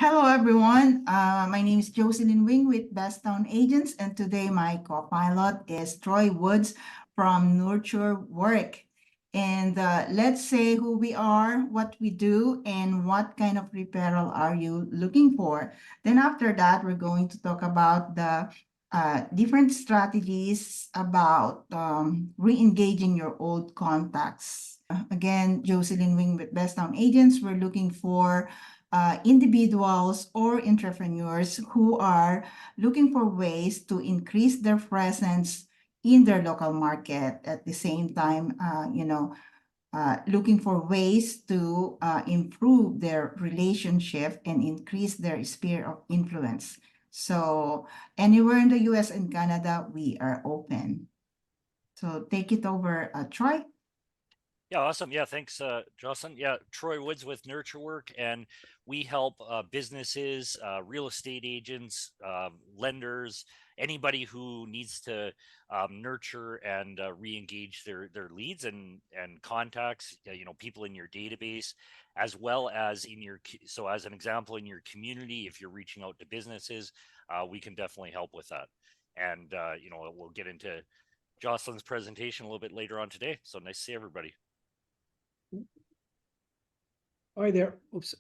Hello, everyone. My name is Jocelyn with Best Town Agents, and today my co-pilot is Troy Woods from Nurture Worq. And let's say who we are, what we do, and what kind of referral are you looking for. Then after that, we're going to talk about the different strategies about re-engaging your old contacts. Again, Jocelyn Wing with Best Town Agents. We're looking for individuals or entrepreneurs who are looking for ways to increase their presence in their local market at the same time, looking for ways to improve their relationship and increase their sphere of influence. So anywhere in the US and Canada, we are open. So take it over, Troy. Yeah, awesome. Yeah, thanks, Jocelyn. Yeah, Troy Woods with Nurture Worq, and we help businesses, real estate agents, lenders, anybody who needs to nurture and re-engage their leads and contacts. People in your database, as well as in your. So, as an example, in your community, if you're reaching out to businesses, we can definitely help with that. And we'll get into Jocelyn's presentation a little bit later on today. So nice to see everybody. Hi there. Oops.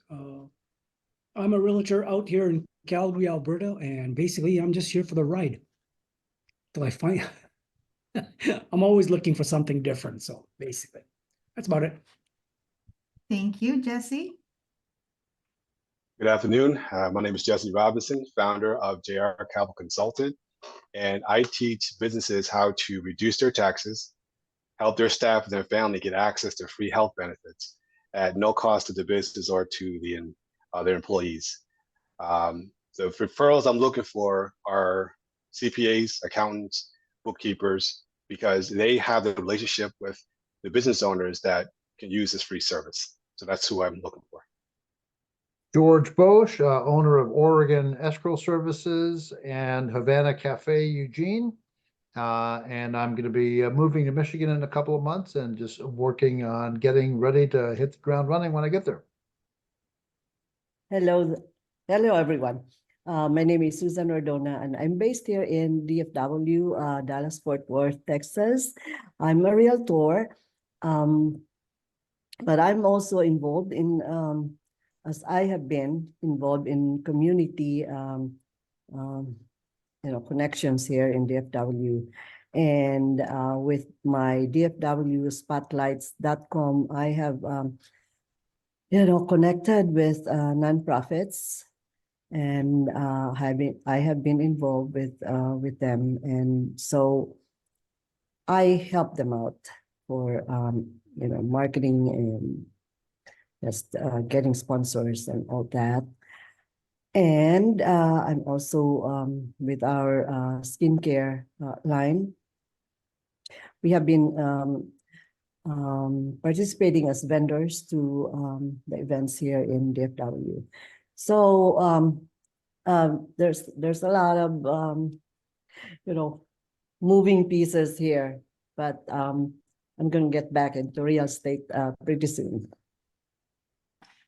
I'm a realtor out here in Calgary, Alberta, and basically I'm just here for the ride till I find. I'm always looking for something different. So basically, that's about it. Thank you, Jesse. Good afternoon. My name is Jesse Robinson, founder of JR Capital Consultant, and I teach businesses how to reduce their taxes, help their staff and their family get access to free health benefits at no cost to the business or to their employees. The referrals I'm looking for are CPAs, accountants, bookkeepers, because they have the relationship with the business owners that can use this free service. So that's who I'm looking for. George Bosch, owner of Oregon Escrow Services and Havana Cafe, Eugene. And I'm going to be moving to Michigan in a couple of months and just working on getting ready to hit the ground running when I get there. Hello, everyone. My name is Susan Ordona, and I'm based here in DFW, Dallas-Fort Worth, Texas. I'm a realtor, but I'm also involved in, as I have been involved in community connections here in DFW. And with my DFWspotlights.com, I have, connected with nonprofits, and I have been involved with them. And so I help them out for, marketing and just getting sponsors and all that. And I'm also with our skincare line. We have been participating as vendors to the events here in DFW. So there's a lot of moving pieces here, but I'm going to get back into real estate pretty soon.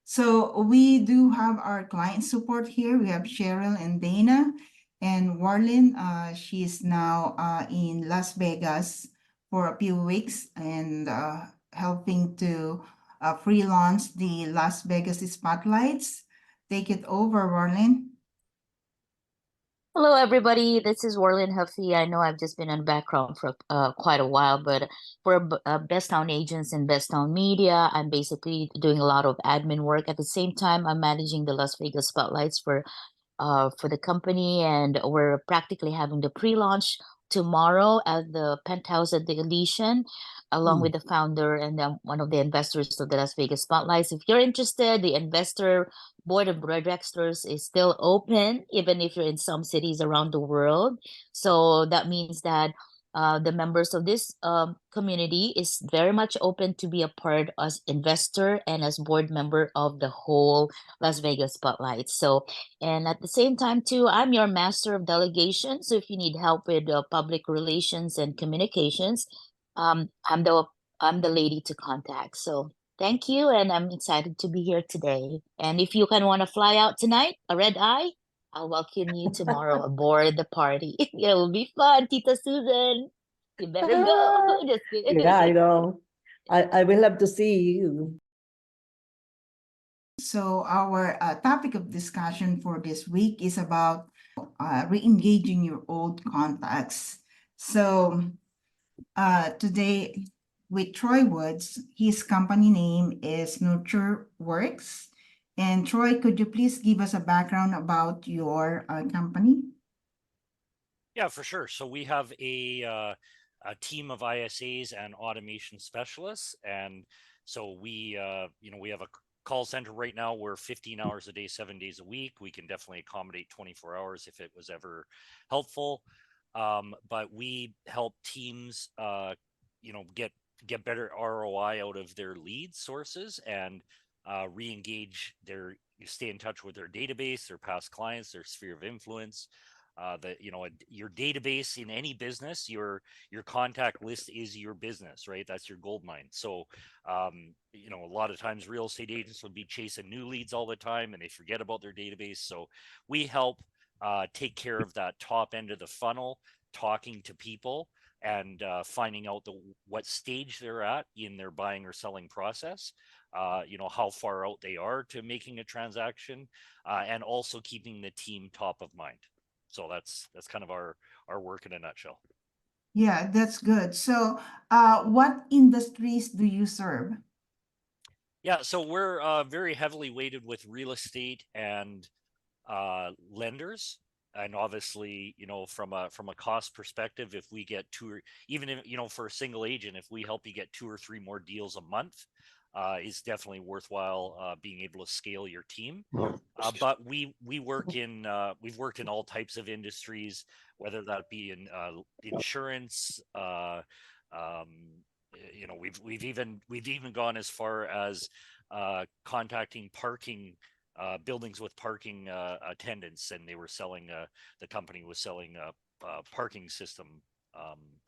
So we do have our client support here. We have Cheryl and Dana and Warlin. She's now in Las Vegas for a few weeks and helping to freelance the Las Vegas Spotlights. Take it over, Warlin. Hello, everybody. This is Worland Huffy. I know I've just been in the background for quite a while, but for Best Town Agents and Best Town Media, I'm basically doing a lot of admin work. At the same time, I'm managing the Las Vegas Spotlights for the company, and we're practically having the pre-launch tomorrow at the Penthouse at the Elysian, along with the founder and one of the investors of the Las Vegas Spotlights. If you're interested, the investor board of directors is still open, even if you're in some cities around the world. So that means that the members of this community is very much open to be a part as investor and as board member of the whole Las Vegas Spotlight. So, and at the same time too, I'm your master of delegation. So if you need help with public relations and communications, I'm the lady to contact. So Thank you, and I'm excited to be here today. And if you can want to fly out tonight, a red eye, I'll welcome you tomorrow aboard the party. It'll be fun, Tita Susan. You better go. Just kidding. Yeah, I know. I will love to see you. So our topic of discussion for this week is about re-engaging your old contacts. So today with Troy Woods, his company name is Nurture Works. And Troy, could you please give us a background about your company? Yeah, for sure. So we have a team of ISAs and automation specialists, and so we we have a call center right now. We're 15 hours a day, 7 days a week. We can definitely accommodate 24 hours if it was ever helpful. But we help teams, get better ROI out of their lead sources and re-engage stay in touch with their database, their past clients, their sphere of influence. Your database in any business, your contact list is your business, right? That's your gold mine. So a lot of times real estate agents would be chasing new leads all the time and they forget about their database. So we help take care of that top end of the funnel, talking to people and finding out what stage they're at in their buying or selling process, how far out they are to making a transaction, and also keeping the team top of mind. So that's kind of our work in a nutshell. Yeah, that's good. So what industries do you serve? Yeah, so we're very heavily weighted with real estate and lenders. And obviously, from a cost perspective, if we get even if, for a single agent, if we help you get 2 or 3 more deals a month, is definitely worthwhile being able to scale your team. But we've worked in all types of industries, whether that be in insurance. We've even gone as far as contacting parking buildings with parking attendants, and they were selling the company was selling parking system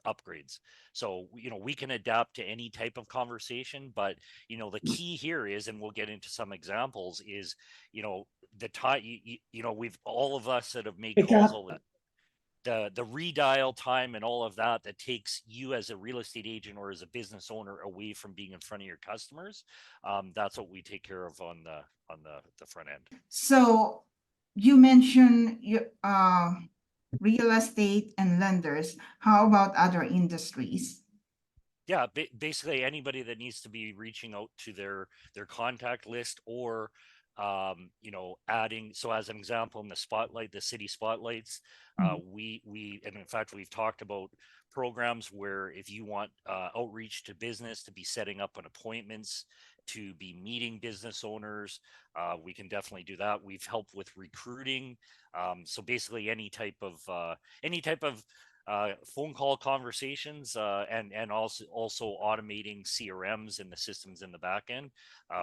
upgrades. So we can adapt to any type of conversation, but the key here is, and we'll get into some examples, is the time we've all of us that have made calls all the redial time and all of that takes you as a real estate agent or as a business owner away from being in front of your customers. That's what we take care of on the front end. So you mentioned real estate and lenders. How about other industries? Yeah, basically anybody that needs to be reaching out to their contact list, or adding. So as an example, in the city spotlights, we and in fact we've talked about programs where if you want outreach to business, to be setting up an appointments, to be meeting business owners, we can definitely do that. We've helped with recruiting, so basically any type of phone call conversations, and also automating CRMs and the systems in the back end.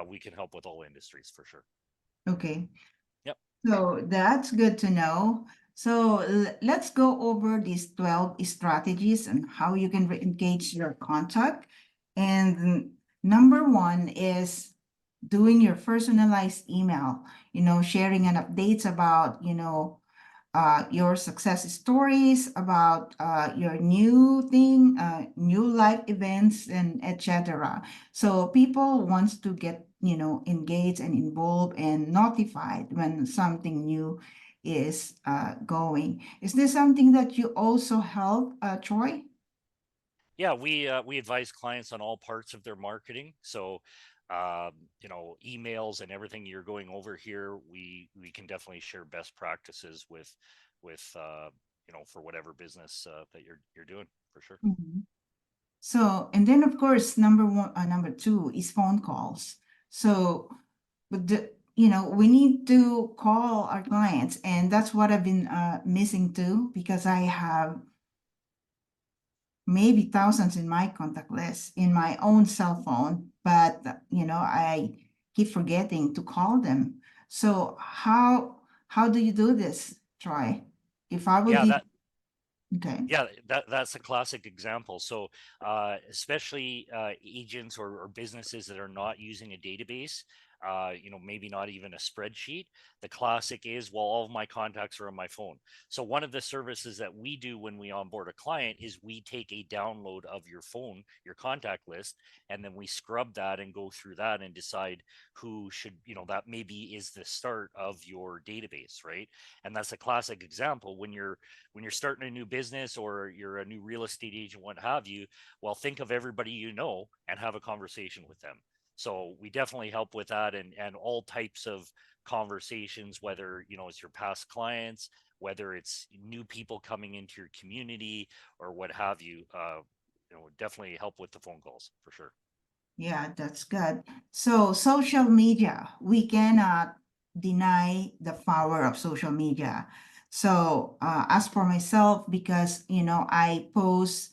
We can help with all industries for sure. Okay. Yep. So that's good to know. So let's go over these 12 strategies and how you can re-engage your contact. And number 1 is doing your personalized email, sharing an updates about, your success stories, about your new thing, new life events, and etc. So people wants to get engaged and involved and notified when something new is going. Is this something that you also help, Troy? Yeah, we advise clients on all parts of their marketing. So emails and everything you're going over here, we can definitely share best practices with for whatever business that you're doing, for sure. Mhm. So, and then of course, number 2 is phone calls. So, we need to call our clients, and that's what I've been missing too, because I have maybe thousands in my contact list in my own cell phone, but I keep forgetting to call them. So how do you do this, Troy? If I would Yeah, Okay. Yeah, that's a classic example. So, especially agents or businesses that are not using a database, maybe not even a spreadsheet. The classic is, well, all of my contacts are on my phone. So, one of the services that we do when we onboard a client is we take a download of your phone, your contact list, and then we scrub that and go through that and decide who should, that maybe is the start of your database, right? And that's a classic example when you're starting a new business or you're a new real estate agent, what have you. Well, think of everybody you know and have a conversation with them. So we definitely help with that, and all types of conversations, whether it's your past clients, whether it's new people coming into your community or what have you. Definitely help with the phone calls for sure. Yeah, that's good. So social media, we cannot deny the power of social media. So as for myself, because I post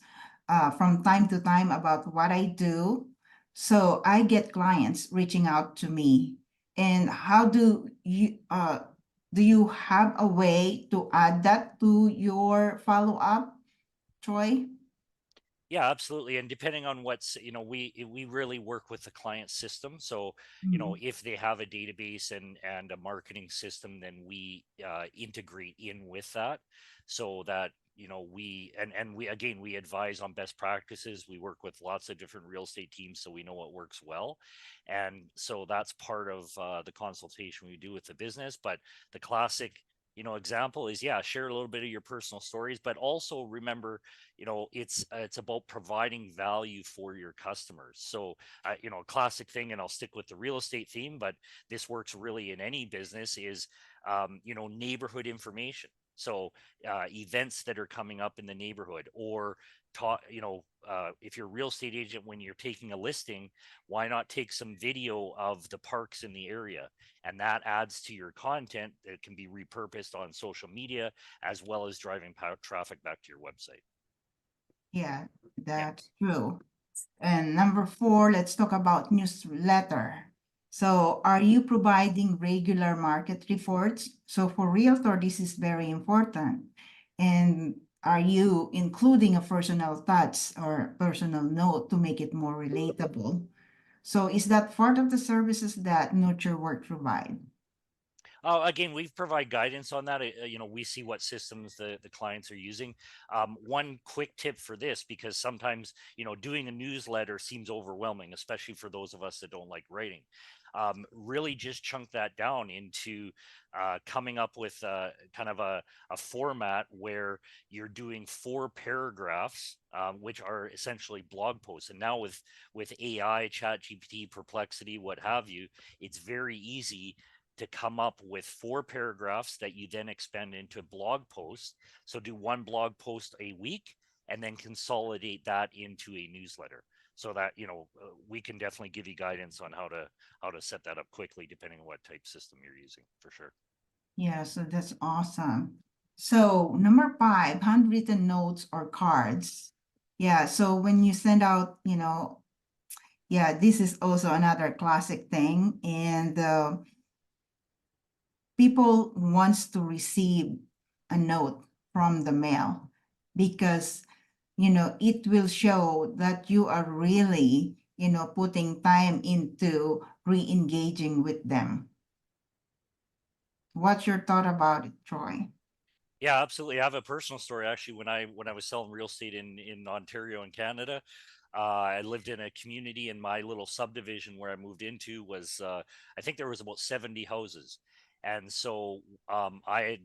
from time to time about what I do, so I get clients reaching out to me. And how do you have a way to add that to your follow-up, Troy? Yeah, absolutely. And depending on we really work with the client system. So, Mhm. if they have a database and a marketing system, then we integrate in with that, so that we advise on best practices. We work with lots of different real estate teams, so we know what works well, and so that's part of the consultation we do with the business. But the classic example is, yeah, share a little bit of your personal stories, but also remember, it's about providing value for your customers. So a classic thing, and I'll stick with the real estate theme, but this works really in any business, is neighborhood information. So events that are coming up in the neighborhood, or if you're a real estate agent, when you're taking a listing, why not take some video of the parks in the area, and that adds to your content that can be repurposed on social media, as well as driving traffic back to your website. Yeah, Yeah. that's true. And number 4, let's talk about newsletter. So are you providing regular market reports? So for realtor, this is very important. And are you including a personal touch or personal note to make it more relatable? So is that part of the services that Nurture Work provide? Again, we provide guidance on that. We see what systems the clients are using. One quick tip for this, because sometimes, doing a newsletter seems overwhelming, especially for those of us that don't like writing. Really just chunk that down into coming up with kind of a format where you're doing 4 paragraphs, which are essentially blog posts. And now with AI, Chat GPT, Perplexity, what have you, it's very easy to come up with 4 paragraphs that you then expand into blog posts. So do 1 blog post a week, and then consolidate that into a newsletter, so that we can definitely give you guidance on how to set that up quickly, depending on what type system you're using, for sure. Yeah, so that's awesome. So number 5, handwritten notes or cards. Yeah, so when you send out, yeah, this is also another classic thing. And people wants to receive a note from the mail, because, it will show that you are really, putting time into re-engaging with them. What's your thought about it, Troy? Yeah, absolutely. I have a personal story, actually. When I was selling real estate in Ontario and Canada, I lived in a community, in my little subdivision where I moved into was, I think there was about 70 houses. And so I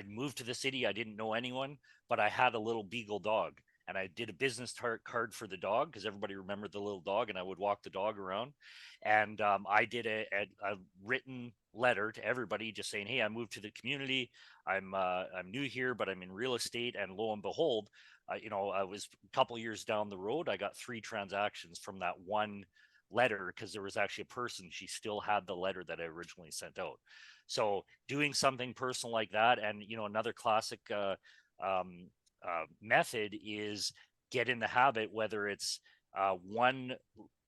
moved to the city. I didn't know anyone, but I had a little beagle dog, and I did a business card for the dog, because everybody remembered the little dog, and I would walk the dog around. And I did a written letter to everybody, just saying, hey, I moved to the community. I'm new here, but I'm in real estate. And lo and behold, I was a couple years down the road, I got 3 transactions from that one letter, because there was actually a person, she still had the letter that I originally sent out. So doing something personal like that, and another classic method is get in the habit, whether it's 1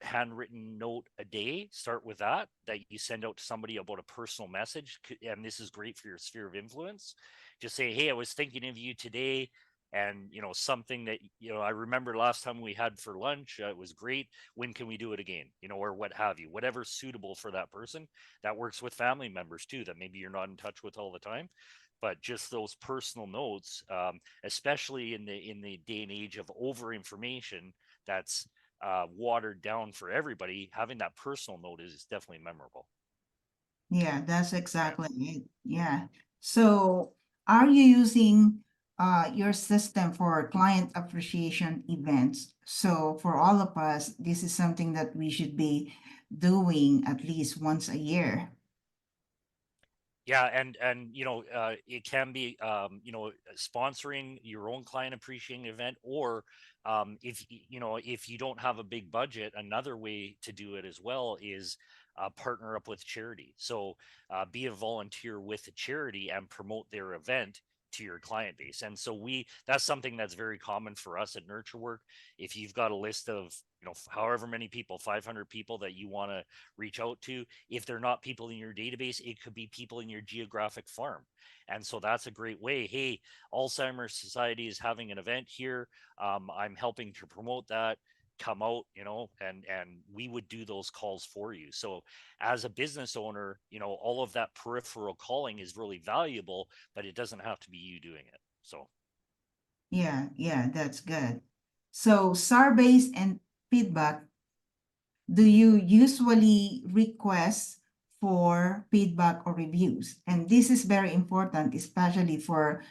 handwritten note a day, start with that you send out to somebody about a personal message. And this is great for your sphere of influence. Just say, hey, I was thinking of you today. and something that I remember last time we had for lunch, it was great. When can we do it again? Or what have you, whatever's suitable for that person. That works with family members too, that maybe you're not in touch with all the time, but just those personal notes, especially in the day and age of over information that's watered down for everybody. Having that personal note is definitely memorable. Yeah, that's exactly it. Yeah. So are you using your system for client appreciation events? So for all of us, this is something that we should be doing at least once a year. Yeah, and it can be sponsoring your own client appreciating event, or if you don't have a big budget, another way to do it as well is partner up with charity. So be a volunteer with a charity and promote their event to your client base. And so that's something that's very common for us at Nurture Work. If you've got a list of however many people, 500 people that you want to reach out to, if they're not people in your database, it could be people in your geographic farm. And so that's a great way. Hey, Alzheimer's Society is having an event here. I'm helping to promote that. Come out, and we would do those calls for you. So as a business owner, all of that peripheral calling is really valuable, but it doesn't have to be you doing it. So Yeah, that's good. So surveys and feedback, do you usually request for feedback or reviews? And this is very important, especially for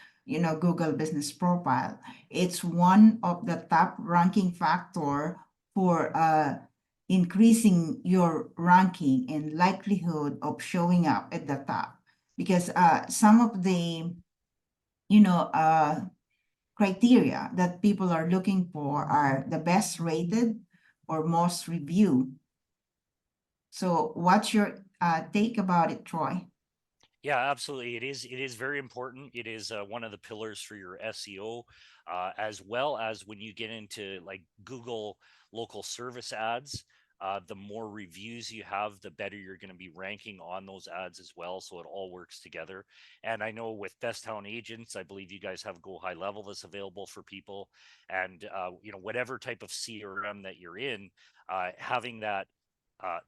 Google Business Profile. It's one of the top ranking factor for increasing your ranking and likelihood of showing up at the top. Because some of the criteria that people are looking for are the best rated or most reviewed. So what's your take about it, Troy? yeah, absolutely. It is very important. It is one of the pillars for your SEO, as well as when you get into like Google local service ads. The more reviews you have, the better you're going to be ranking on those ads as well. So it all works together. And I know with Best Town Agents, I believe you guys have Go High Level that's available for people. And whatever type of CRM that you're in, having that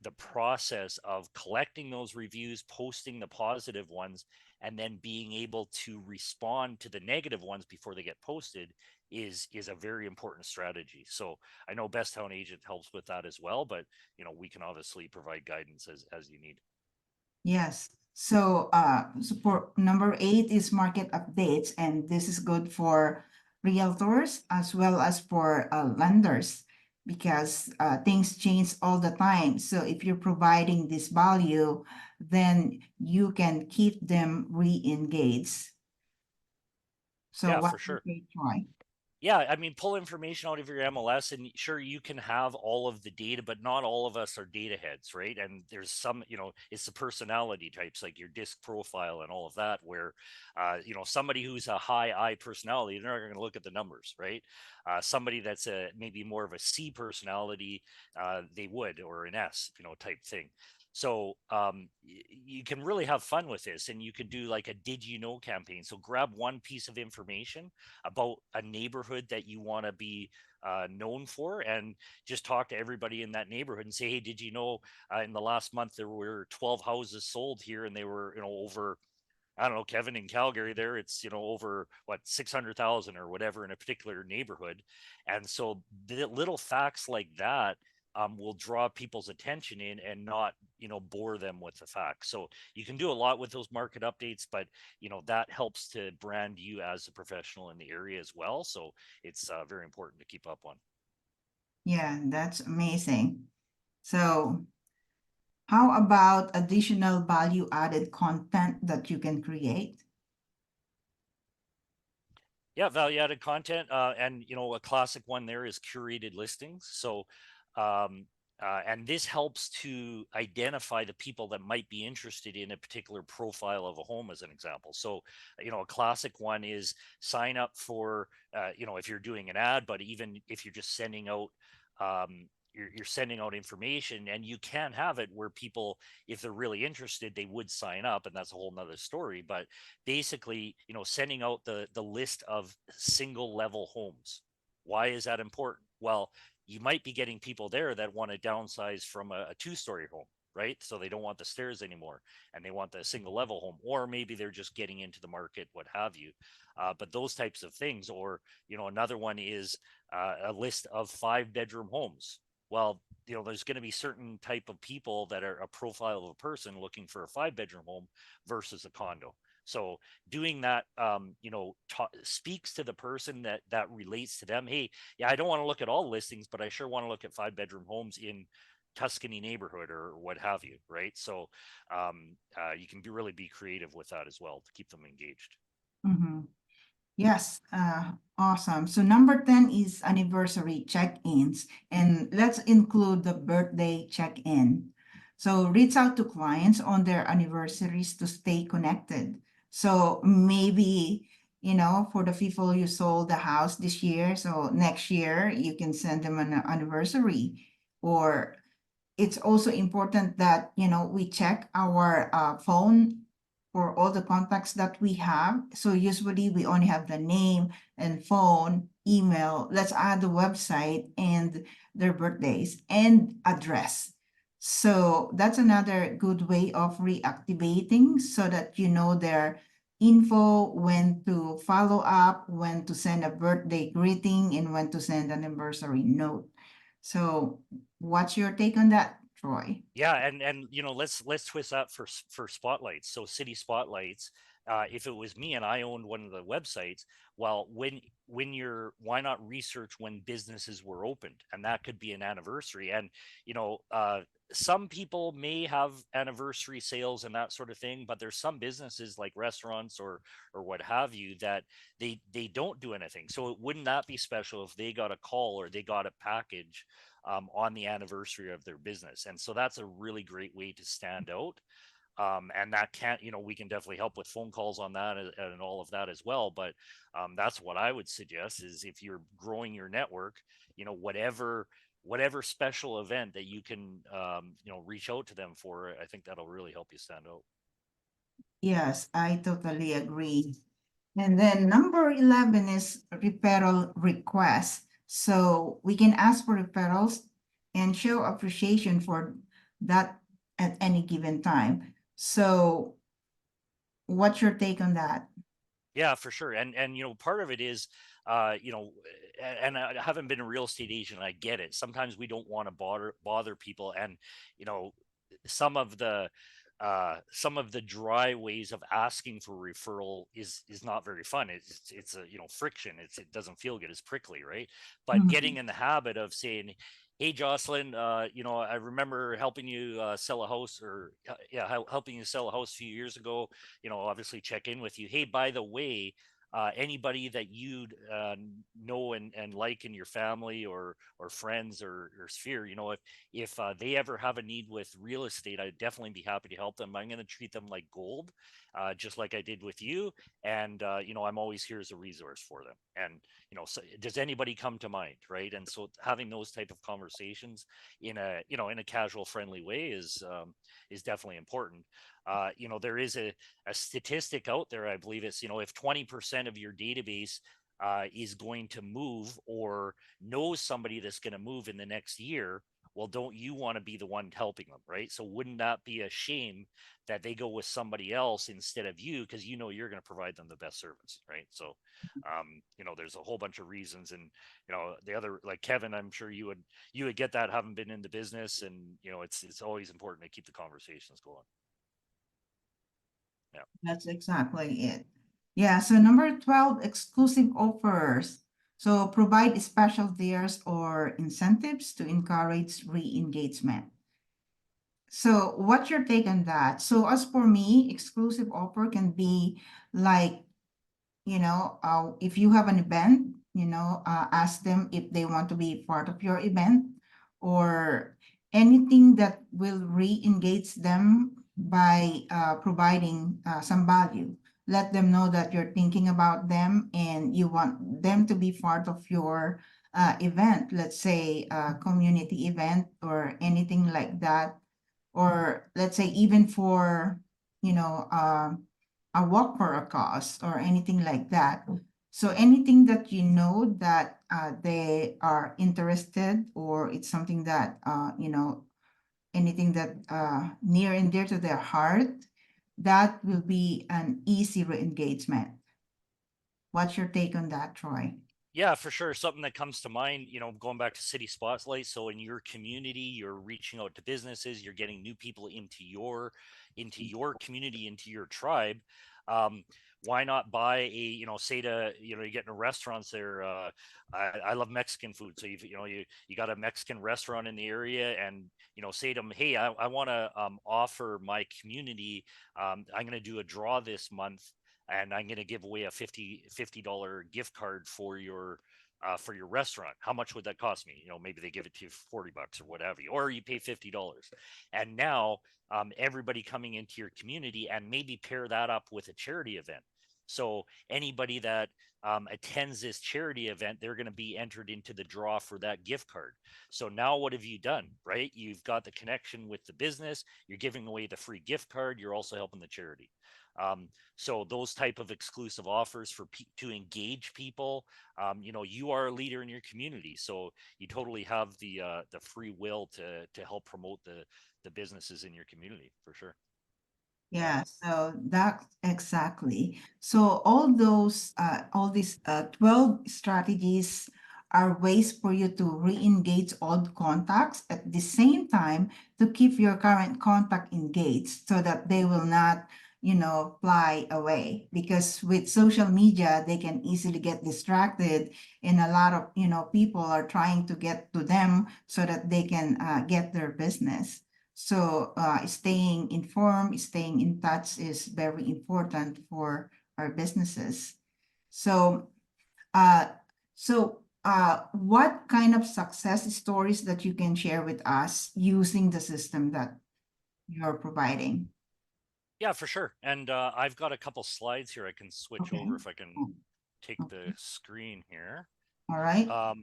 the process of collecting those reviews, posting the positive ones, and then being able to respond to the negative ones before they get posted is a very important strategy. So I know Best Town Agent helps with that as well, but we can obviously provide guidance as you need. Yes. So for number 8 is market updates, and this is good for realtors as well as for lenders, because things change all the time. So if you're providing this value, then you can keep them re-engaged. So Yeah, what for sure. do you try? Yeah, I mean, pull information out of your MLS, and sure, you can have all of the data, but not all of us are data heads, right? And there's some, it's the personality types, like your disc profile and all of that, where, somebody who's a high I personality, they're not going to look at the numbers, right? Somebody that's maybe more of a C personality, they would, or an S, type thing. So you can really have fun with this, and you could do like a did you know campaign. So grab one piece of information about a neighborhood that you want to be known for, and just talk to everybody in that neighborhood and say, hey, did you know in the last month there were 12 houses sold here, and they were over, I don't know, Kevin, in Calgary there, it's over what, 600,000 or whatever in a particular neighborhood. And so the little facts like that will draw people's attention in and not bore them with the facts. So you can do a lot with those market updates, but that helps to brand you as a professional in the area as well. So it's very important to keep up on. Yeah, that's amazing. So how about additional value added content that you can create? Yeah, value added content, and a classic one there is curated listings. So and this helps to identify the people that might be interested in a particular profile of a home, as an example. So a classic one is sign up for if you're doing an ad, but even if you're just sending out you're sending out information, and you can have it where people, if they're really interested, they would sign up, and that's a whole nother story. But basically, sending out the list of single level homes. Why is that important? Well, you might be getting people there that want to downsize from a 2-story home, right? So they don't want the stairs anymore, and they want the single level home, or maybe they're just getting into the market, what have you. But those types of things, or another one is a list of 5-bedroom homes. Well, there's going to be certain type of people that are a profile of a person looking for a 5-bedroom home versus a condo. So doing that, speaks to the person that relates to them. Hey, yeah, I don't want to look at all listings, but I sure want to look at 5-bedroom homes in Tuscany neighborhood or what have you, right? So you can really be creative with that as well to keep them engaged. Mhm. Yes, awesome. So number 10 is anniversary check-ins, and let's include the birthday check-in. So reach out to clients on their anniversaries to stay connected. So maybe, for the people you sold the house this year, so next year you can send them an anniversary. Or it's also important that, we check our phone for all the contacts that we have. So usually we only have the name and phone, email. Let's add the website and their birthdays and address. So that's another good way of reactivating so that you know their info, when to follow up, when to send a birthday greeting, and when to send an anniversary note. So what's your take on that, Troy? Yeah, and let's twist that for spotlights. So city spotlights. If it was me and I owned one of the websites, well, why not research when businesses were opened, and that could be an anniversary. And some people may have anniversary sales and that sort of thing, but there's some businesses like restaurants or what have you that they don't do anything. So wouldn't that be special if they got a call or they got a package on the anniversary of their business? And so that's a really great way to stand out. And that can't, we can definitely help with phone calls on that and all of that as well. But that's what I would suggest is if you're growing your network, whatever special event that you can, reach out to them for, I think that'll really help you stand out. Yes, I totally agree. And then number 11 is referral requests. So we can ask for referrals and show appreciation for that at any given time. So what's your take on that? Yeah, for sure. And part of it is, and I haven't been a real estate agent. I get it. Sometimes we don't want to bother people, and some of the dry ways of asking for referral is not very fun. It's a friction. It doesn't feel good. It's prickly, right? But getting in the habit of saying, hey, Jocelyn, I remember helping you sell a house, or helping you sell a house a few years ago. Obviously check in with you. Hey, by the way, anybody that you'd know and like in your family or friends or sphere, if they ever have a need with real estate, I'd definitely be happy to help them. I'm going to treat them like gold, just like I did with you. And I'm always here as a resource for them. And so does anybody come to mind, right? And so having those type of conversations in a casual, friendly way is definitely important. There is a statistic out there, I believe it's, if 20% of your database is going to move or knows somebody that's going to move in the next year, well, don't you want to be the one helping them, right? So wouldn't that be a shame that they go with somebody else instead of you, because you're going to provide them the best service, right? So there's a whole bunch of reasons. And the other, like Kevin, I'm sure you would get that, having been in the business. And it's always important to keep the conversations going. Yeah, That's exactly it. Yeah, so number 12, exclusive offers. So provide special deals or incentives to encourage re-engagement. So what's your take on that? So as for me, exclusive offer can be like, if you have an event, ask them if they want to be part of your event, or anything that will re-engage them by providing some value. Let them know that you're thinking about them and you want them to be part of your event, let's say a community event or anything like that, or let's say even for, you know, a walk for a cause or anything like that. So anything that you know that they are interested, or it's something that, you know, anything that near and dear to their heart, that will be an easy re-engagement. What's your take on that, Troy? Yeah, for sure. Something that comes to mind, you know, going back to city spotlight. So in your community, you're reaching out to businesses, you're getting new people into your community, into your tribe. Um, why not buy a, you know, say to, you know, you're getting restaurants there. I love Mexican food. So you got a Mexican restaurant in the area, and, you know, say to them, hey, I want to offer my community, I'm going to do a draw this month, and I'm going to give away a $50 gift card for your restaurant. How much would that cost me? You know, maybe they give it to you for $40 or whatever, or you pay $50. And now everybody coming into your community, and maybe pair that up with a charity event. So anybody that attends this charity event, they're going to be entered into the draw for that gift card. So now what have you done, right? You've got the connection with the business, you're giving away the free gift card, you're also helping the charity. So those type of exclusive offers for to engage people, you know, you are a leader in your community, so you totally have the free will to help promote the businesses in your community, for sure. Yeah, so that exactly. So all these 12 strategies are ways for you to re-engage old contacts at the same time to keep your current contact engaged so that they will not, you know, fly away. Because with social media, they can easily get distracted, and a lot of, you know, people are trying to get to them so that they can get their business. So staying informed, staying in touch is very important for our businesses. So, uh, what kind of success stories that you can share with us using the system that you're providing? Yeah, for sure. And I've got a couple slides here. I can switch Okay. over if I can Oh, take the okay. screen here. All right.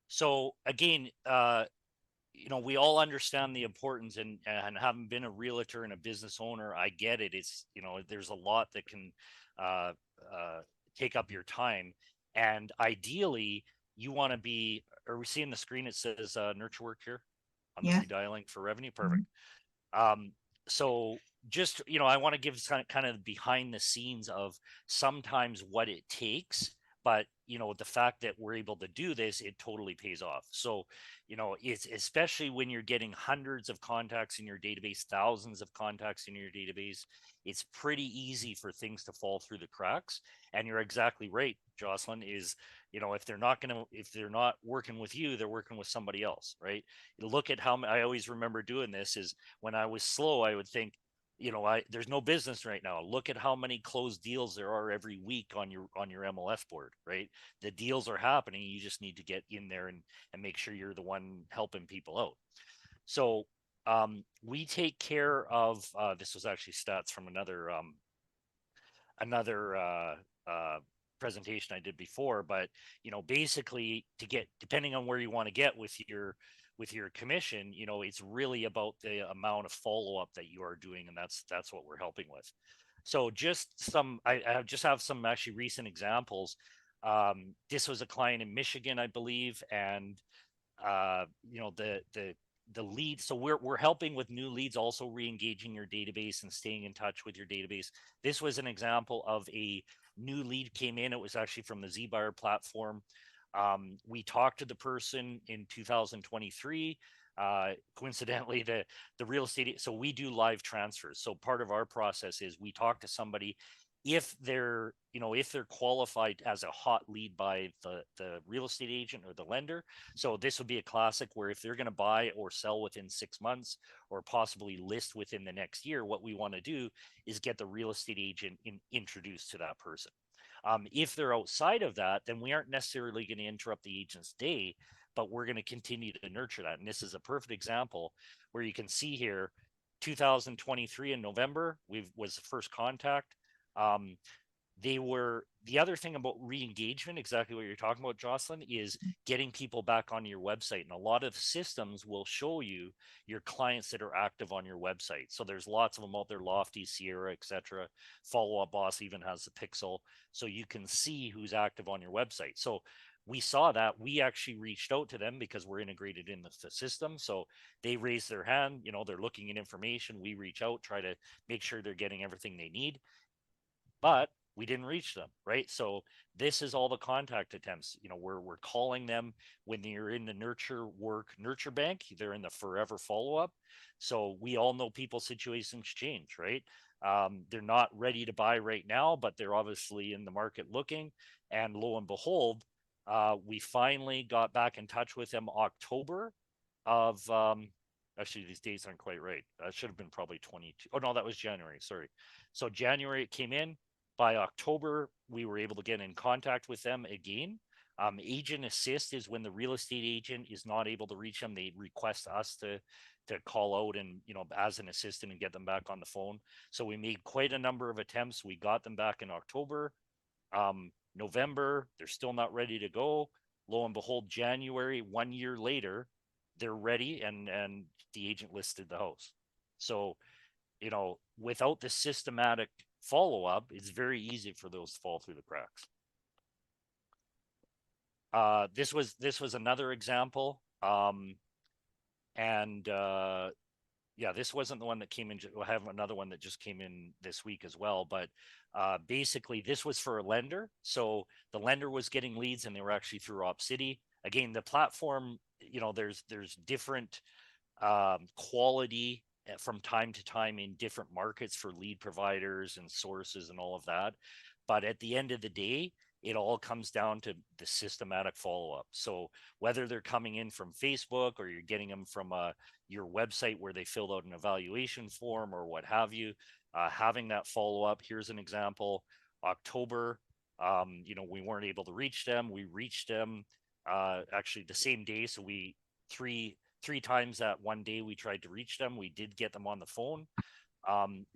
So again, you know, we all understand the importance, and having been a realtor and a business owner, I get it. It's, you know, there's a lot that can uh, take up your time, and ideally you want to be, are we seeing the screen? It says nurture work here on the Yeah. redialing for revenue. Perfect. So just, you know, I want to give kind of behind the scenes of sometimes what it takes, but, you know, the fact that we're able to do this, it totally pays off. So, you know, it's especially when you're getting hundreds of contacts in your database, thousands of contacts in your database, it's pretty easy for things to fall through the cracks. And you're exactly right, Jocelyn, is, you know, if they're not working with you, they're working with somebody else, right? Look at how I always remember doing this is, when I was slow, I would think, you know, there's no business right now. Look at how many closed deals there are every week on your MLS board, right? The deals are happening. You just need to get in there and make sure you're the one helping people out. So we take care of this was actually stats from another presentation I did before, but, you know, basically, to get, depending on where you want to get with your commission, you know, it's really about the amount of follow-up that you are doing, and that's what we're helping with. So just I just have some actually recent examples. This was a client in Michigan, I believe, and you know, the lead, so we're helping with new leads, also re-engaging your database and staying in touch with your database. This was an example of a new lead came in. It was actually from the ZBuyer platform. We talked to the person in 2023. Coincidentally, the real estate, so we do live transfers. So part of our process is we talk to somebody, if they're, you know, if they're qualified as a hot lead by the real estate agent or the lender. So this would be a classic where if they're going to buy or sell within 6 months, or possibly list within the next year, what we want to do is get the real estate agent introduced to that person. If they're outside of that, then we aren't necessarily going to interrupt the agent's day, but we're going to continue to nurture that. And this is a perfect example where you can see here, 2023 in November, was the first contact. the other thing about re-engagement, exactly what you're talking about, Jocelyn, is getting people back on your website. And a lot of systems will show you your clients that are active on your website. So there's lots of them out there, Lofty, Sierra, etc. Follow Up Boss even has the Pixel, so you can see who's active on your website. So we saw that. We actually reached out to them because we're integrated in the system. So they raise their hand, they're looking at information. We reach out, try to make sure they're getting everything they need, but we didn't reach them, right? So this is all the contact attempts. We're calling them when they're in the nurture bank. They're in the forever follow-up. So we all know people's situations change, right? They're not ready to buy right now, but they're obviously in the market looking. And lo and behold, we finally got back in touch with them October of actually these dates aren't quite right. That should have been probably 22. Oh no, that was January. Sorry. So January it came in. By October, we were able to get in contact with them again. Agent assist is when the real estate agent is not able to reach them. They request us to call out and as an assistant and get them back on the phone. So we made quite a number of attempts. We got them back in October. November, they're still not ready to go. Lo and behold, January, 1 year later, they're ready, and the agent listed the house. So without the systematic follow-up, it's very easy for those to fall through the cracks. This was another example. Yeah, this wasn't the one that came in. I have another one that just came in this week as well. But basically, this was for a lender. So the lender was getting leads, and they were actually through OpCity. Again, the platform, there's different quality from time to time in different markets for lead providers and sources and all of that. But at the end of the day, it all comes down to the systematic follow-up. So whether they're coming in from Facebook or you're getting them from your website where they filled out an evaluation form or what have you, having that follow-up. Here's an example. October, we weren't able to reach them. We reached them actually the same day. So we three times that one day we tried to reach them. We did get them on the phone.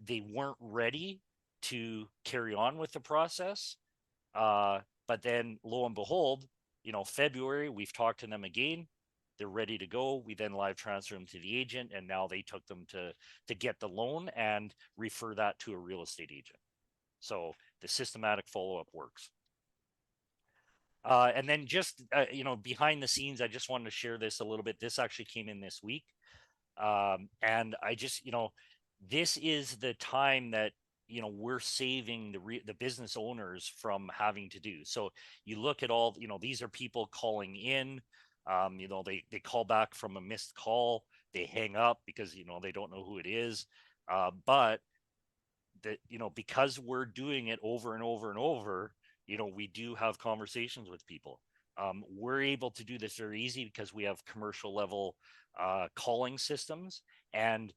They weren't ready to carry on with the process. But then lo and behold, February, we've talked to them again. They're ready to go. We then live transfer them to the agent, and now they took them to get the loan and refer that to a real estate agent. So the systematic follow-up works. And then just, behind the scenes, I just wanted to share this a little bit. This actually came in this week. And I just, this is the time that, we're saving the business owners from having to do. So you look at all, these are people calling in, they call back from a missed call, they hang up because, they don't know who it is. But that, because we're doing it over and over and over, we do have conversations with people. We're able to do this very easy because we have commercial level calling systems. And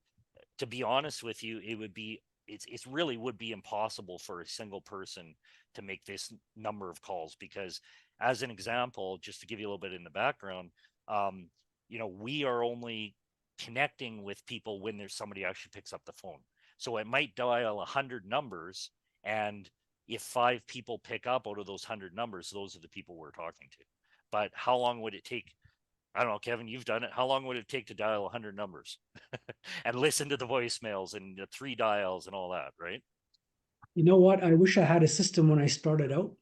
to be honest with you, it really would be impossible for a single person to make this number of calls, because as an example, just to give you a little bit in the background, we are only connecting with people when there's somebody actually picks up the phone. So it might dial 100 numbers, and if 5 people pick up out of those 100 numbers, those are the people we're talking to. But how long would it take? I don't know, Kevin, you've done it. How long would it take to dial 100 numbers and listen to the voicemails and the 3 dials and all that, right? You know what? I wish I had a system when I started out.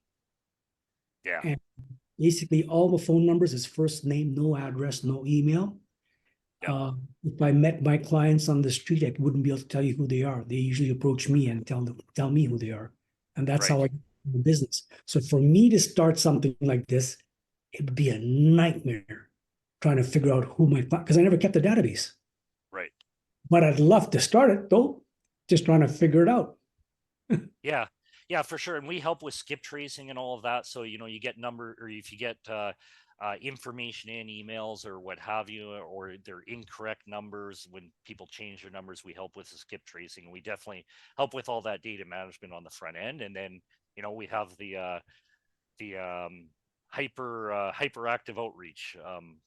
Yeah. And basically, all the phone numbers is first name, no address, no email. Yep. If I met my clients on the street, I wouldn't be able to tell you who they are. They usually approach me and tell me who they are. And that's Right. how I get in the business. So for me to start something like this, it would be a nightmare trying to figure out who my client, because I never kept a database. Right. But I'd love to start it though, just trying to figure it out. Yeah. Yeah, for sure. And we help with skip tracing and all of that. So, you get number, or if you get information in emails or what have you, or they're incorrect numbers, when people change their numbers, we help with the skip tracing. We definitely help with all that data management on the front end. And then, we have the hyperactive outreach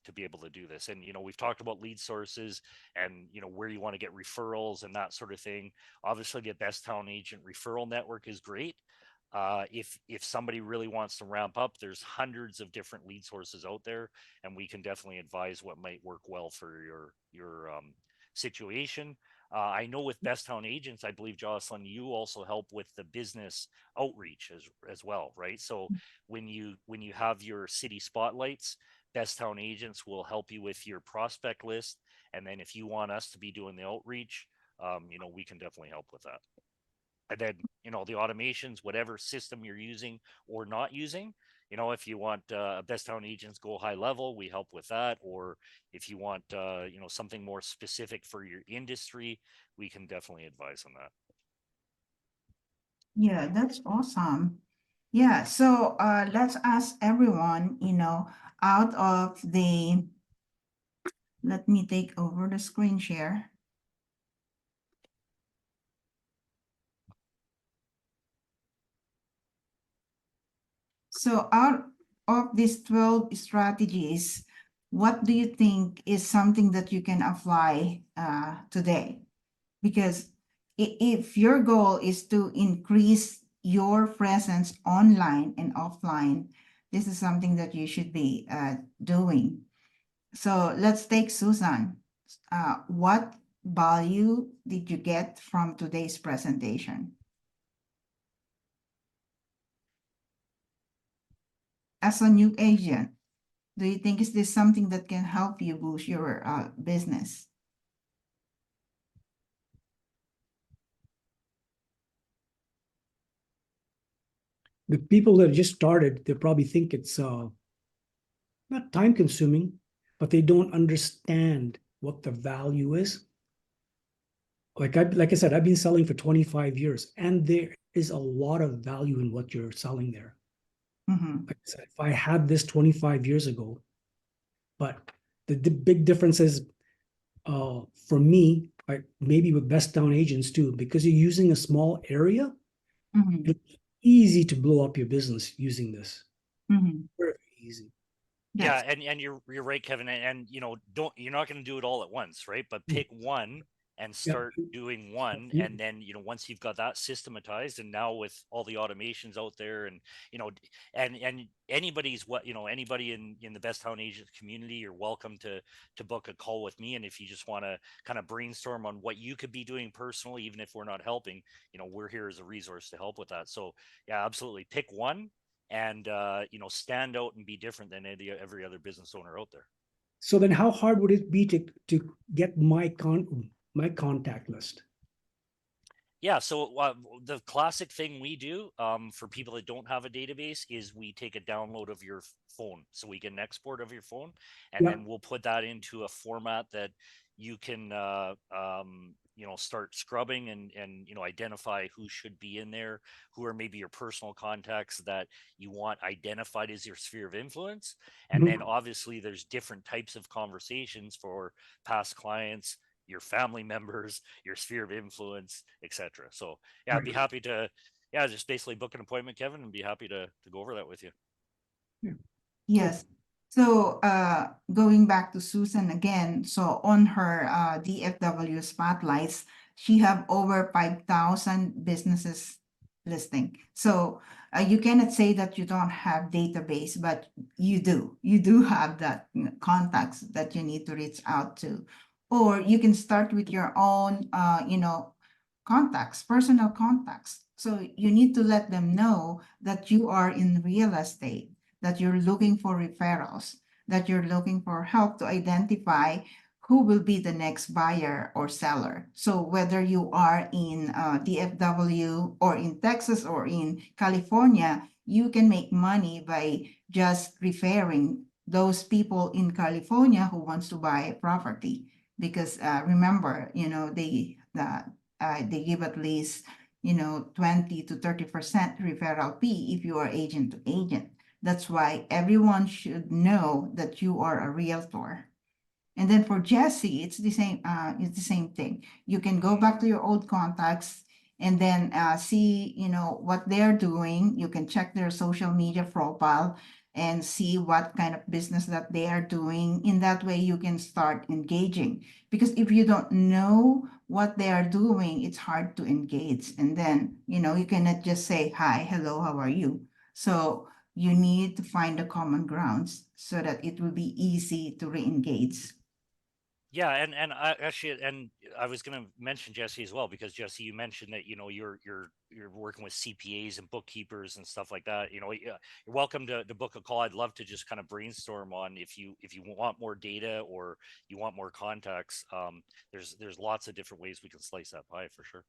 to be able to do this. And we've talked about lead sources and where you want to get referrals and that sort of thing. Obviously the Best Town Agent referral network is great. If somebody really wants to ramp up, there's hundreds of different lead sources out there, and we can definitely advise what might work well for your situation. I know with Best Town Agents, I believe, Jocelyn, you also help with the business outreach as well, right? So when you have your city spotlights, Best Town Agents will help you with your prospect list, and then if you want us to be doing the outreach, we can definitely help with that. And then the automations, whatever system you're using or not using, if you want Best Town Agents go high level, we help with that. Or if you want something more specific for your industry, we can definitely advise on that. Yeah, that's awesome. Yeah, so let's ask everyone, out of the, let me take over the screen share. So out of these 12 strategies, what do you think is something that you can apply today? Because if your goal is to increase your presence online and offline, this is something that you should be doing. So let's take Susan. What value did you get from today's presentation? As a new agent, do you think is this something that can help you boost your business? The people that just started, they probably think it's not time consuming, but they don't understand what the value is. Like I said, I've been selling for 25 years, and there is a lot of value in what you're selling there. Mm-hmm. Like I said, if I had this 25 years ago, but the big difference is for me, maybe with Best Town Agents too, because you're using a small area, Mm-hmm. it's easy to blow up your business using this. Mm-hmm. Very easy. Yeah, and you're right, Kevin, and you're not going to do it all at once, right? But pick one and start doing one, and then once you've got that systematized, and now with all the automations out there, and and anybody in the Best Town Agent community, you're welcome to book a call with me. And if you just want to kind of brainstorm on what you could be doing personally, even if we're not helping, we're here as a resource to help with that. So yeah, absolutely, pick one and stand out and be different than every other business owner out there. So then how hard would it be to get my contact list? Yeah, so the classic thing we do for people that don't have a database is we take a download of your phone. So we get an export of your phone, and then we'll put that into a format that you can start scrubbing and identify who should be in there, who are maybe your personal contacts that you want identified as your sphere of influence. And then obviously there's different types of conversations for past clients, your family members, your sphere of influence, etc. So yeah, I'd be happy to just basically book an appointment, Kevin, and be happy to go over that with you. Yes. So going back to Susan again, so on her DFW spotlights, she have over 5,000 businesses listing. So you cannot say that you don't have database, but you do. You do have that contacts that you need to reach out to. Or you can start with your own, contacts, personal contacts. So you need to let them know that you are in real estate, that you're looking for referrals, that you're looking for help to identify who will be the next buyer or seller. So whether you are in DFW or in Texas or in California, you can make money by just referring those people in California who wants to buy a property. Because remember, they give at least 20 to 30% referral fee if you are agent to agent. That's why everyone should know that you are a realtor. And then for Jesse, it's the same thing. You can go back to your old contacts and then see, what they're doing. You can check their social media profile. and see what kind of business that they are doing. In that way, you can start engaging. Because if you don't know what they are doing, it's hard to engage. And then, you cannot just say, hi, hello, how are you? So you need to find the common grounds so that it will be easy to re-engage. Yeah, and I actually, and I was going to mention Jesse as well, because Jesse, you mentioned that you're working with CPAs and bookkeepers and stuff like that. You're welcome to book a call. I'd love to just kind of brainstorm on if you want more data or you want more contacts. There's lots of different ways we can slice that pie for sure.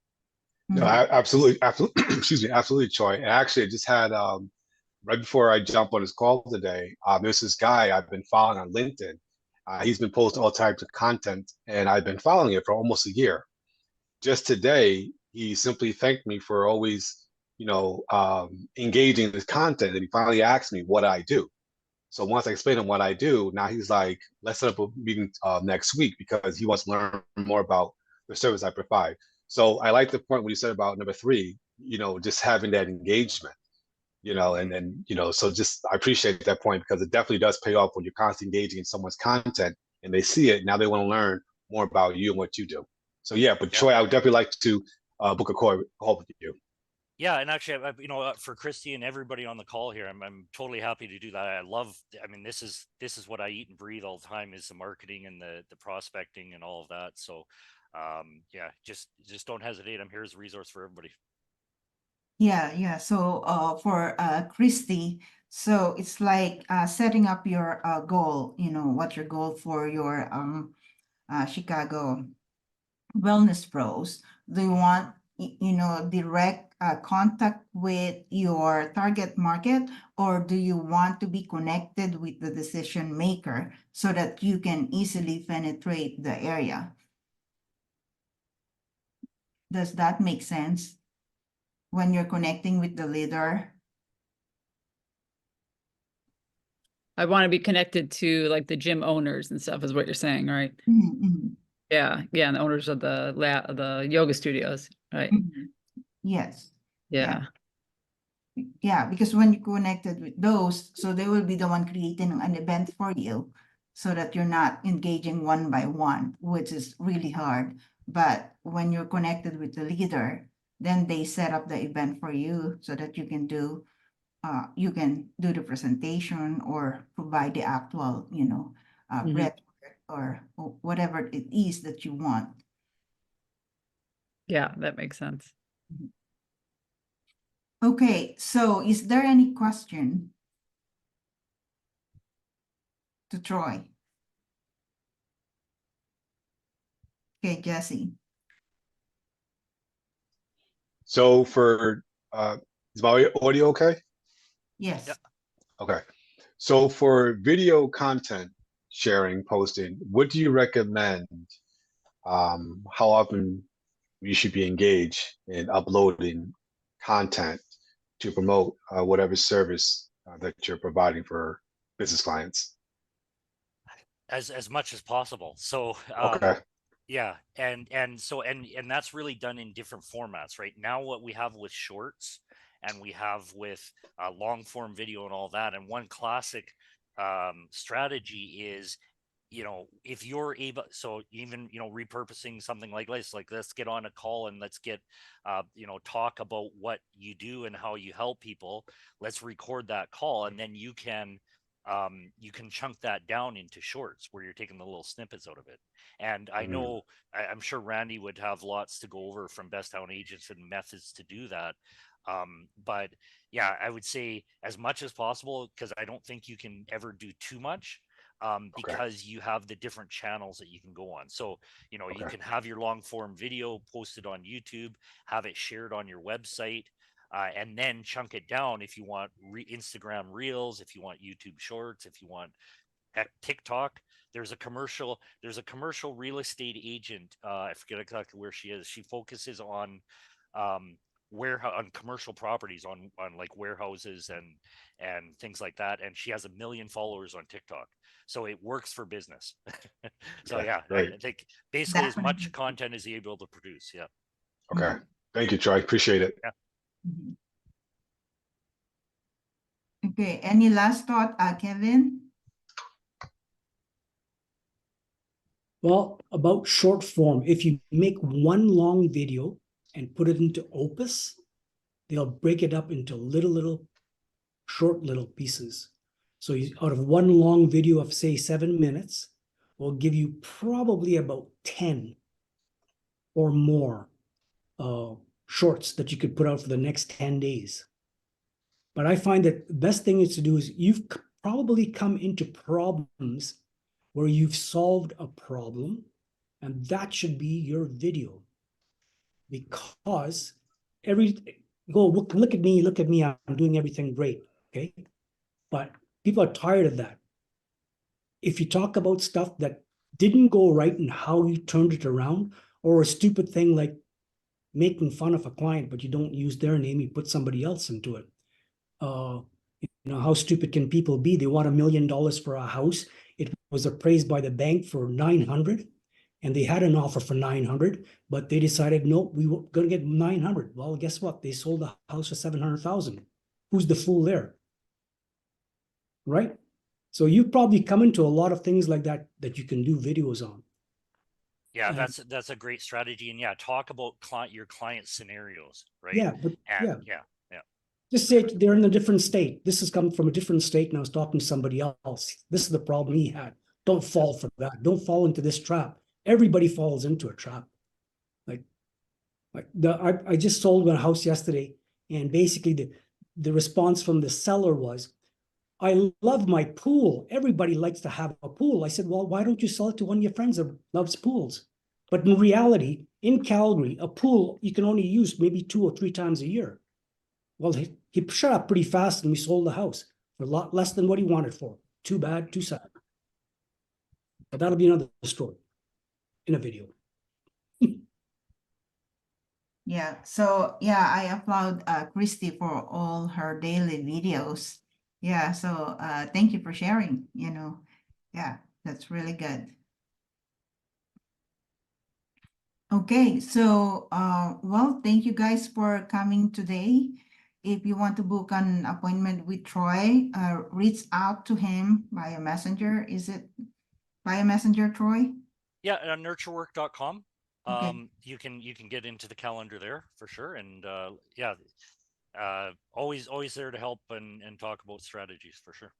No, absolutely, excuse me, absolutely, Troy. And actually, I just had right before I jump on this call today, there's this guy I've been following on LinkedIn. He's been posting all types of content, and I've been following it for almost a year. Just today, he simply thanked me for always, engaging in this content, and he finally asked me what I do. So once I explained him what I do, now he's like, let's set up a meeting next week, because he wants to learn more about the service I provide. So I like the point when you said about number 3, just having that engagement. And then, so just, I appreciate that point, because it definitely does pay off when you're constantly engaging in someone's content and they see it. Now they want to learn more about you and what you do. So yeah, but Troy, I would definitely like to book a call with you. Yeah, and actually, for Christy and everybody on the call here, I'm totally happy to do that. I mean, this is what I eat and breathe all the time, is the marketing and the prospecting and all of that. So, yeah, just don't hesitate. I'm here as a resource for everybody. Yeah. So for Christy, so it's like setting up your goal, what your goal for your Chicago Wellness Pros. Do you want, direct contact with your target market, or do you want to be connected with the decision maker so that you can easily penetrate the area? Does that make sense? When you're connecting with the leader? I want to be connected to like the gym owners and stuff, is what you're saying, right? Yeah, and the owners of the yoga studios, right? Yes. Yeah. Yeah, because when you connected with those, so they will be the one creating an event for you, so that you're not engaging one by one, which is really hard. But when you're connected with the leader, then they set up the event for you so that you can do the presentation or provide the actual, breath or whatever it is that you want. Yeah, that makes sense. Okay, so is there any question to Troy? Okay, Jesse. So for, is my audio okay? Yes. Yeah. Okay. So for video content sharing, posting, what do you recommend? How often you should be engaged in uploading content to promote whatever service that you're providing for business clients? As much as possible. So, Okay. yeah, and so and that's really done in different formats. Right now, what we have with shorts and we have with long form video and all that, and one classic strategy is, if you're able, so even, repurposing something like this, like let's get on a call and let's get talk about what you do and how you help people. Let's record that call, and then you can chunk that down into shorts where you're taking the little snippets out of it. And I know, I'm sure Randy would have lots to go over from Best Town Agents and methods to do that. But yeah, I would say as much as possible, because I don't think you can ever do too much, because you have the different channels that you can go on. So, you can have your long form video posted on YouTube, have it shared on your website, and then chunk it down if you want Instagram Reels, if you want YouTube Shorts, if you want TikTok. There's a commercial real estate agent. I forget exactly where she is. She focuses on on commercial properties, on like warehouses and things like that. And she has 1 million followers on TikTok. So it works for business. So yeah, I think basically as much content as you're able to produce. Yeah. Okay. Thank you, Troy. Appreciate it. Yeah. Okay, any last thought, Kevin? Well, about short form, if you make one long video and put it into Opus, they'll break it up into little short little pieces. So out of one long video of say 7 minutes, will give you probably about 10 or more shorts that you could put out for the next 10 days. But I find that the best thing is to do is you've probably come into problems where you've solved a problem, and that should be your video. Because look at me, I'm doing everything great, okay? But people are tired of that. If you talk about stuff that didn't go right and how you turned it around, or a stupid thing like making fun of a client, but you don't use their name, you put somebody else into it. How stupid can people be? They want $1 million for a house. It was appraised by the bank for 900, and they had an offer for 900, but they decided, no, we were going to get 900. Well, guess what? They sold the house for 700,000. Who's the fool there? Right? So you've probably come into a lot of things like that you can do videos on. Yeah, that's a great strategy. And yeah, talk about your client scenarios, right? Yeah, but and yeah. Just say they're in a different state. This has come from a different state, and I was talking to somebody else. This is the problem he had. Don't fall for that. Don't fall into this trap. Everybody falls into a trap. I just sold a house yesterday, and basically the response from the seller was, I love my pool. Everybody likes to have a pool. I said, well, why don't you sell it to one of your friends that loves pools? But in reality, in Calgary, a pool you can only use maybe 2 or 3 times a year. Well, he shut up pretty fast, and we sold the house for a lot less than what he wanted for. Too bad, too sad. But that'll be another story in a video. Yeah, so yeah, I applaud Christy for all her daily videos. Yeah, so thank you for sharing, Yeah, that's really good. Okay, so well, thank you guys for coming today. If you want to book an appointment with Troy, reach out to him via messenger. Is it via messenger, Troy? Yeah, nurturework.com. Okay. You can get into the calendar there for sure. And yeah, always there to help and talk about strategies for sure.